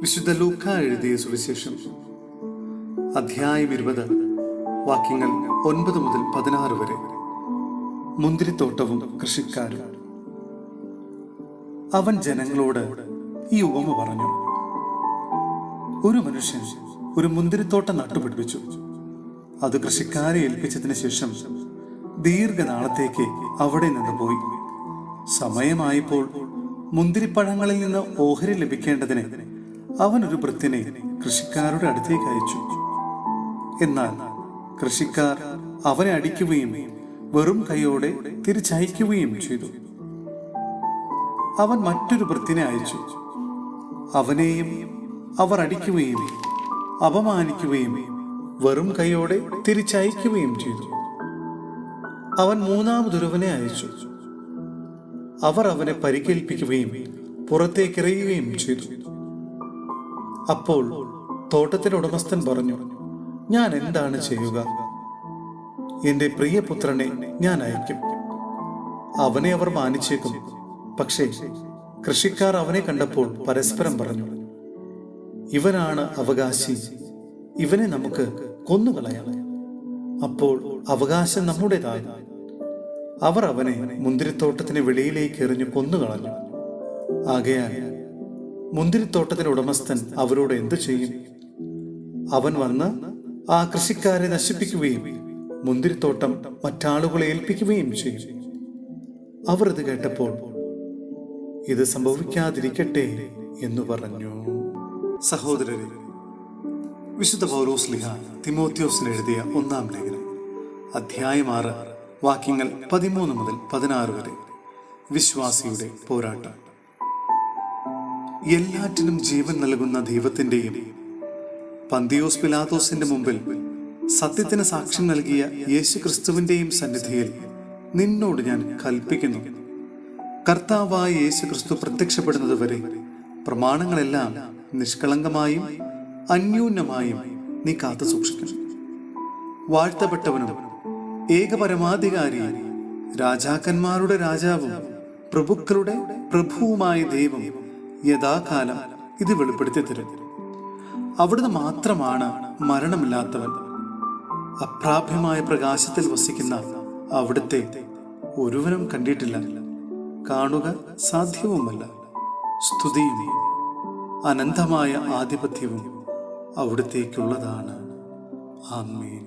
വിശുദ്ധ ലൂക്ക എഴുതിയ സുവിശേഷം അധ്യായം 20 വാക്യങ്ങൾ 9 മുതൽ 16 വരെ. മുന്തിരിത്തോട്ടവും കൃഷിക്കാരും. അവൻ ജനങ്ങളോട് ഈ ഉപമ പറഞ്ഞു. ഒരു മനുഷ്യൻ ഒരു മുന്തിരിത്തോട്ടം നട്ടുപിടിപ്പിച്ചു. അത് കൃഷിക്കാരെ ഏൽപ്പിച്ചതിന് ശേഷം ദീർഘനാളത്തേക്ക് അവിടെ നിന്ന് പോയി. സമയമായപ്പോൾ മുന്തിരിപ്പഴങ്ങളിൽ നിന്ന് ഓഹരി ലഭിക്കേണ്ടതിന് അവൻ ഒരു ഭൃത്യനെ കൃഷിക്കാരുടെ അടുത്തേക്ക് അയച്ചു. എന്നാൽ കൃഷിക്കാർ അവനെ അടിക്കുകയും വെറും കൈയോടെ തിരിച്ചയക്കുകയും ചെയ്തു. അവൻ മറ്റൊരു ഭൃത്യനെ അയച്ചു. അവനെയും അവർ അടിക്കുകയും അപമാനിക്കുകയും വെറും കൈയോടെ തിരിച്ചയക്കുകയും ചെയ്തു. അവൻ മൂന്നാമതൊരുവനെ അയച്ചു. അവർ അവനെ പരിക്കേൽപ്പിക്കുകയും പുറത്തേക്കെറിയുകയും ചെയ്തു. അപ്പോൾ തോട്ടത്തിന്റെ ഉടമസ്ഥൻ പറഞ്ഞു, ഞാൻ എന്താണ് ചെയ്യുക? എന്റെ പ്രിയപുത്രനെ ഞാൻ അയക്കും. അവനെ അവർ മാനിച്ചേക്കും. പക്ഷേ കൃഷിക്കാർ അവനെ കണ്ടപ്പോൾ പരസ്പരം പറഞ്ഞു, ഇവനാണ് അവകാശി, ഇവനെ നമുക്ക് കൊന്നുകളയാം. അപ്പോൾ അവകാശം നമ്മുടേതാകും. അവർ അവനെ മുന്തിരിത്തോട്ടത്തിന് വെളിയിലേക്ക് എറിഞ്ഞു കൊന്നുകളഞ്ഞു. ആകയാൽ മുന്തിരിത്തോട്ടത്തിന്റെ ഉടമസ്ഥൻ അവരോട് എന്തു ചെയ്യും? അവൻ വന്ന് ആ കൃഷിക്കാരെ നശിപ്പിക്കുകയും മുന്തിരിത്തോട്ടം മറ്റാളുകളെ ഏൽപ്പിക്കുകയും ചെയ്യും. അവർ ഇത് കേട്ടപ്പോൾ ഇത് സംഭവിക്കാതിരിക്കട്ടെ എന്ന് പറഞ്ഞു. സഹോദരരെ, വിശുദ്ധ പൗലോസ്ലീഹ തിമോത്തിയോസിന് എഴുതിയ 1-ാം ലേഖനം അധ്യായം 6 വാക്യങ്ങൾ 13 മുതൽ 16 വരെ. വിശ്വാസിയുടെ പോരാട്ടം. എല്ലാറ്റിനും ജീവൻ നൽകുന്ന ദൈവത്തിന്റെയും പന്തിയോസ് പിലാത്തോസിന്റെ മുമ്പിൽ സത്യത്തിന് സാക്ഷ്യം നൽകിയ യേശു ക്രിസ്തുവിന്റെയും സന്നിധിയിൽ നിന്നോട് ഞാൻ കൽപ്പിക്കുന്നു, കർത്താവായ യേശു ക്രിസ്തു പ്രത്യക്ഷപ്പെടുന്നത് വരെ പ്രമാണങ്ങളെല്ലാം നിഷ്കളങ്കമായും അന്യൂന്യമായും നീ കാത്തു സൂക്ഷിക്കണം. വാഴ്ത്തപ്പെട്ടവനും ഏകപരമാധികാരിയും രാജാക്കന്മാരുടെ രാജാവും പ്രഭുക്കളുടെ പ്രഭുവുമായ ദൈവം യഥാകാലം ഇത് വെളിപ്പെടുത്തി തരും. അവിടുന്ന് മാത്രമാണ് മരണമില്ലാത്തവൻ. അപ്രാപ്യമായ പ്രകാശത്തിൽ വസിക്കുന്ന അവിടുത്തെ ഒരുവനും കണ്ടിട്ടില്ല, കാണുക സാധ്യവുമല്ല. സ്തുതിയും അനന്തമായ ആധിപത്യവും അവിടുത്തേക്കുള്ളതാണ്. ആമേൻ.